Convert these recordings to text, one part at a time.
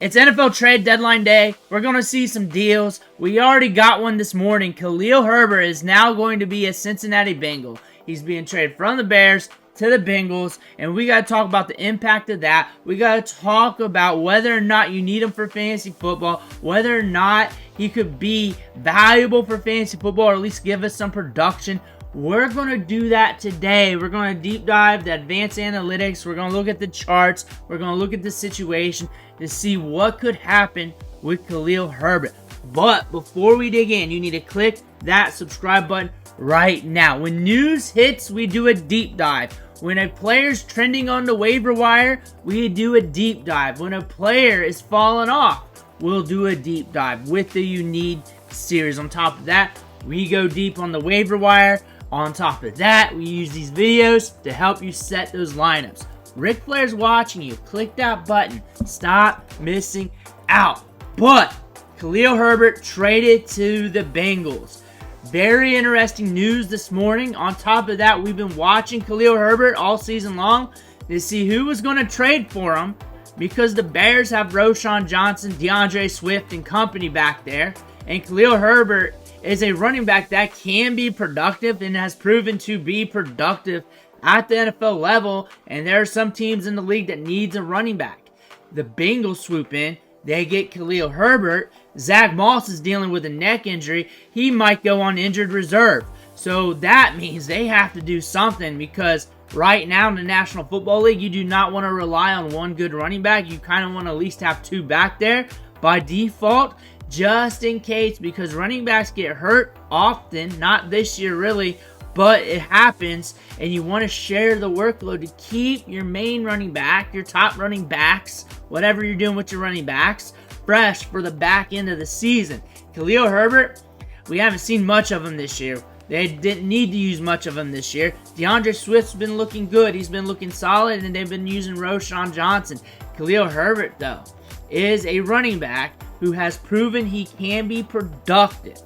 It's NFL trade deadline day. We're going to see some deals. We already got one this morning. Khalil Herbert is now going to be a Cincinnati Bengal. He's being traded from the Bears to the Bengals, and we got to talk about the impact of that. We got to talk about whether or not you need him for fantasy football, whether or not he could be valuable for fantasy football, or at least give us some production. We're going to do that today. We're going to deep dive the advanced analytics. We're going to look at the charts. We're going to look at the situation to see what could happen with Khalil Herbert. But before we dig in, you need to click that subscribe button right now. When news hits, we do a deep dive. When a player's trending on the waiver wire, we do a deep dive. When a player is falling off, we'll do a deep dive with the You Need series. On top of that, we go deep on the waiver wire. On top of that, we use these videos to help you set those lineups. Ric Flair's watching you. Click that button. Stop missing out. But Khalil Herbert traded to the Bengals. Very interesting news this morning. On top of that, we've been watching Khalil Herbert all season long to see who was going to trade for him, because the Bears have Roschon Johnson, DeAndre Swift, and company back there. And Khalil Herbert is a running back that can be productive and has proven to be productive at the NFL level. And there are some teams in the league that needs a running back. The Bengals swoop in. They get Khalil Herbert. Zach Moss is dealing with a neck injury. He might go on injured reserve. So that means they have to do something, because right now in the National Football League, you do not want to rely on one good running back. You kind of want to at least have two back there by default, just in case, because running backs get hurt often. Not this year really, but it happens, and you want to share the workload to keep your main running back, your top running backs, whatever you're doing with your running backs, fresh for the back end of the season. Khalil Herbert, we haven't seen much of him this year. They didn't need to use much of him this year. DeAndre Swift's been looking good. He's been looking solid, and they've been using Roschon Johnson. Khalil Herbert, though, is a running back who has proven he can be productive.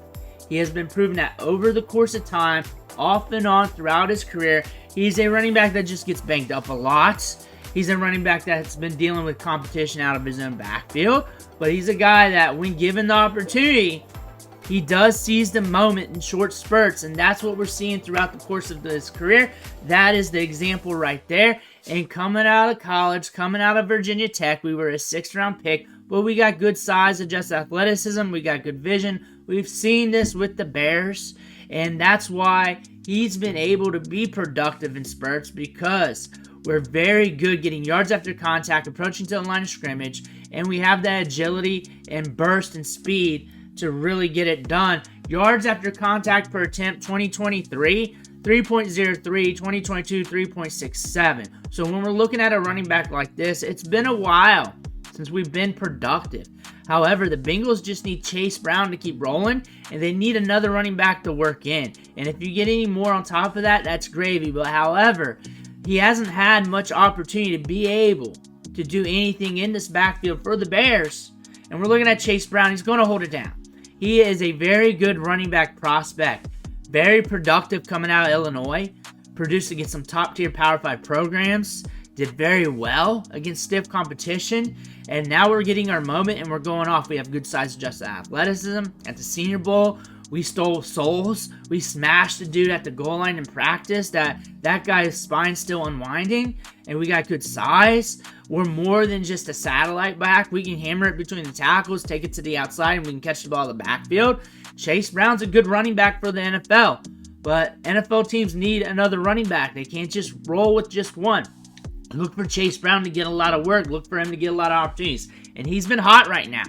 He has been proven that over the course of time, off and on throughout his career. He's a running back that just gets banged up a lot. He's a running back that's been dealing with competition out of his own backfield. But he's a guy that, when given the opportunity, he does seize the moment in short spurts. And that's what we're seeing throughout the course of his career. That is the example right there. And coming out of college, coming out of Virginia Tech, we were a 6th round pick. But we got good size, adjusted athleticism. We got good vision. We've seen this with the Bears. And that's why he's been able to be productive in spurts, because we're very good getting yards after contact, approaching to the line of scrimmage, and we have that agility and burst and speed to really get it done. Yards after contact per attempt, 2023, 3.03, 2022, 3.67. So when we're looking at a running back like this, it's been a while since we've been productive. However, the Bengals just need Chase Brown to keep rolling, and they need another running back to work in. And if you get any more on top of that, that's gravy. But however, he hasn't had much opportunity to be able to do anything in this backfield for the Bears. And we're looking at Chase Brown. He's going to hold it down. He is a very good running back prospect. Very productive coming out of Illinois. Produced against some top-tier Power 5 programs. Did very well against stiff competition. And now we're getting our moment, and we're going off. We have good size adjusted athleticism. At the Senior Bowl, we stole souls. We smashed the dude at the goal line in practice. That guy's spine's still unwinding. And we got good size. We're more than just a satellite back. We can hammer it between the tackles, take it to the outside, and we can catch the ball in the backfield. Chase Brown's a good running back for the NFL. But NFL teams need another running back. They can't just roll with just one. Look for Chase Brown to get a lot of work. Look for him to get a lot of opportunities. And he's been hot right now.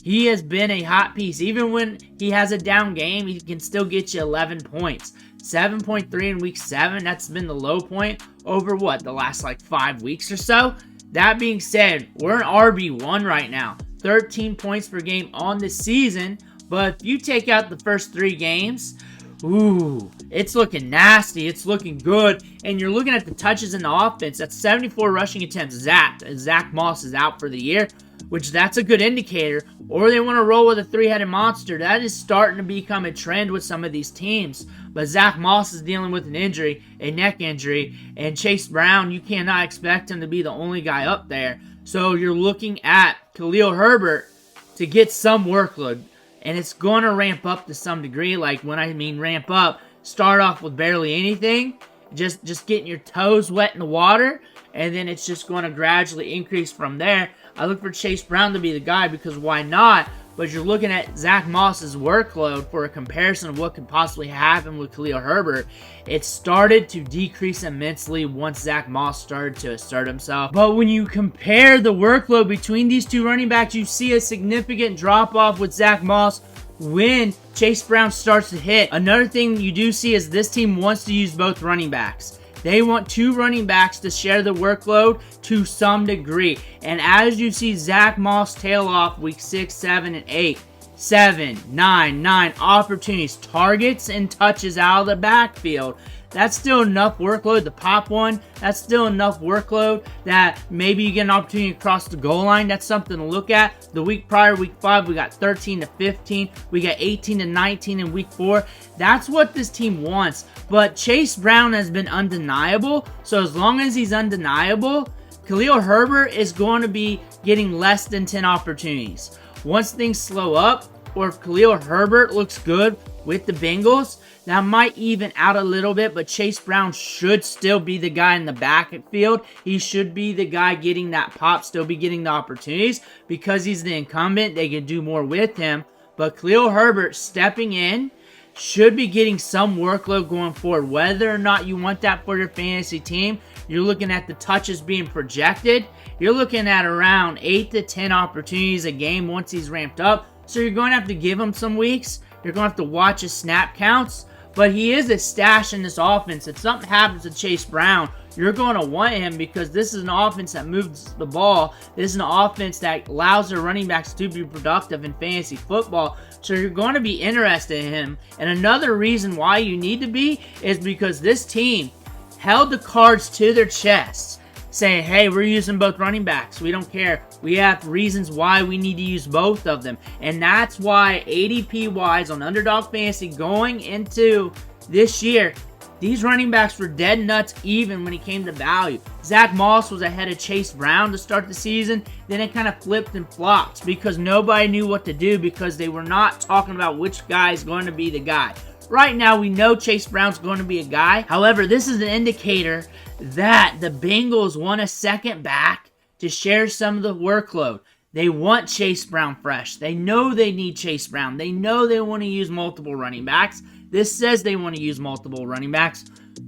He has been a hot piece. Even when he has a down game, he can still get you 11 points. 7.3 in week 7. That's been the low point over the last 5 weeks or so. That being said, we're an RB1 right now. 13 points per game on the season. But if you take out the first 3 games, ooh, it's looking nasty. It's looking good. And you're looking at the touches in the offense. That's 74 rushing attempts zapped. And Zach Moss is out for the year, which that's a good indicator. Or they want to roll with a 3-headed monster. That is starting to become a trend with some of these teams. But Zach Moss is dealing with an injury, a neck injury. And Chase Brown, you cannot expect him to be the only guy up there. So you're looking at Khalil Herbert to get some workload. And it's going to ramp up to some degree. Like, when I mean ramp up, start off with barely anything. Just getting your toes wet in the water. And then it's just going to gradually increase from there. I look for Chase Brown to be the guy because why not? But you're looking at Zach Moss's workload for a comparison of what could possibly happen with Khalil Herbert. It started to decrease immensely once Zach Moss started to assert himself. But when you compare the workload between these two running backs, you see a significant drop-off with Zach Moss when Chase Brown starts to hit. Another thing you do see is this team wants to use both running backs. They want two running backs to share the workload to some degree. And as you see Zach Moss tail off week 6, 7, and 8, 7, 9 opportunities, targets, and touches out of the backfield. That's still enough workload to pop one. That's still enough workload that maybe you get an opportunity to cross the goal line. That's something to look at. The week prior, week 5, we got 13 to 15. We got 18 to 19 in week 4. That's what this team wants. But Chase Brown has been undeniable. So as long as he's undeniable, Khalil Herbert is going to be getting less than 10 opportunities. Once things slow up, or if Khalil Herbert looks good with the Bengals, that might even out a little bit, but Chase Brown should still be the guy in the backfield. He should be the guy getting that pop, still be getting the opportunities. Because he's the incumbent, they can do more with him. But Khalil Herbert stepping in should be getting some workload going forward. Whether or not you want that for your fantasy team, you're looking at the touches being projected. You're looking at around 8 to 10 opportunities a game once he's ramped up. So you're going to have to give him some weeks. You're going to have to watch his snap counts. But he is a stash in this offense. If something happens to Chase Brown, you're going to want him because this is an offense that moves the ball. This is an offense that allows their running backs to be productive in fantasy football. So you're going to be interested in him. And another reason why you need to be is because this team held the cards to their chests, saying, hey, we're using both running backs. We don't care. We have reasons why we need to use both of them. And that's why ADP-wise on Underdog Fantasy going into this year, these running backs were dead nuts even when it came to value. Zach Moss was ahead of Chase Brown to start the season. Then it kind of flipped and flopped because nobody knew what to do because they were not talking about which guy is going to be the guy. Right now, we know Chase Brown's going to be a guy. However, this is an indicator that the Bengals want a second back to share some of the workload. They want Chase Brown fresh. They know they need Chase Brown. They know they want to use multiple running backs. This says they want to use multiple running backs.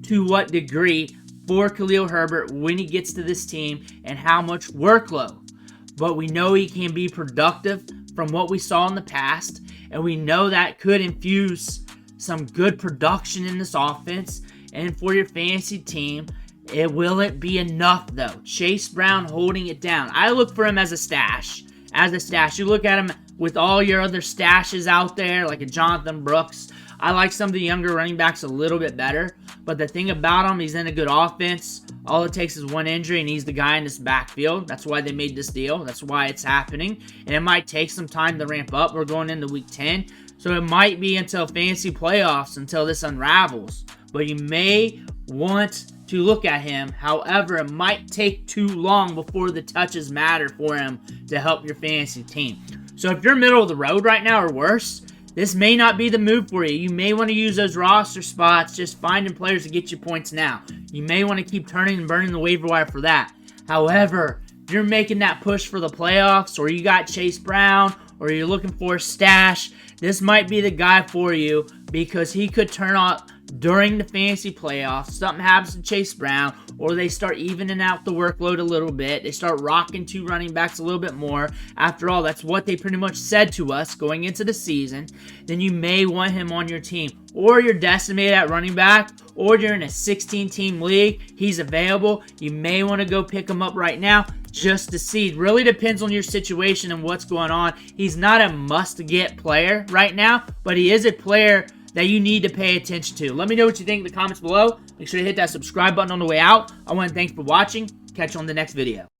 To what degree for Khalil Herbert when he gets to this team and how much workload. But we know he can be productive from what we saw in the past. And we know that could infuse some good production in this offense. And for your fantasy team, will it be enough though? Chase Brown holding it down. I look for him as a stash. You look at him with all your other stashes out there, like a Jonathan Brooks. I like some of the younger running backs a little bit better. But the thing about him, he's in a good offense. All it takes is one injury, and he's the guy in this backfield. That's why they made this deal. That's why it's happening. And it might take some time to ramp up. We're going into week 10. So it might be until fantasy playoffs until this unravels. But you may want to look at him. However, it might take too long before the touches matter for him to help your fantasy team. So if you're middle of the road right now or worse, this may not be the move for you. You may want to use those roster spots, just finding players to get you points now. You may want to keep turning and burning the waiver wire for that. However, if you're making that push for the playoffs, or you got Chase Brown, or you're looking for a stash, this might be the guy for you because he could turn on during the fantasy playoffs. Something happens to Chase Brown, or they start evening out the workload a little bit. They start rocking two running backs a little bit more. After all, that's what they pretty much said to us going into the season. Then you may want him on your team. Or you're decimated at running back, or you're in a 16-team league. He's available. You may want to go pick him up right now just to see. It really depends on your situation and what's going on. He's not a must-get player right now, but he is a player that you need to pay attention to. Let me know what you think in the comments below. Make sure to hit that subscribe button on the way out. I want to thank you for watching. Catch you on the next video.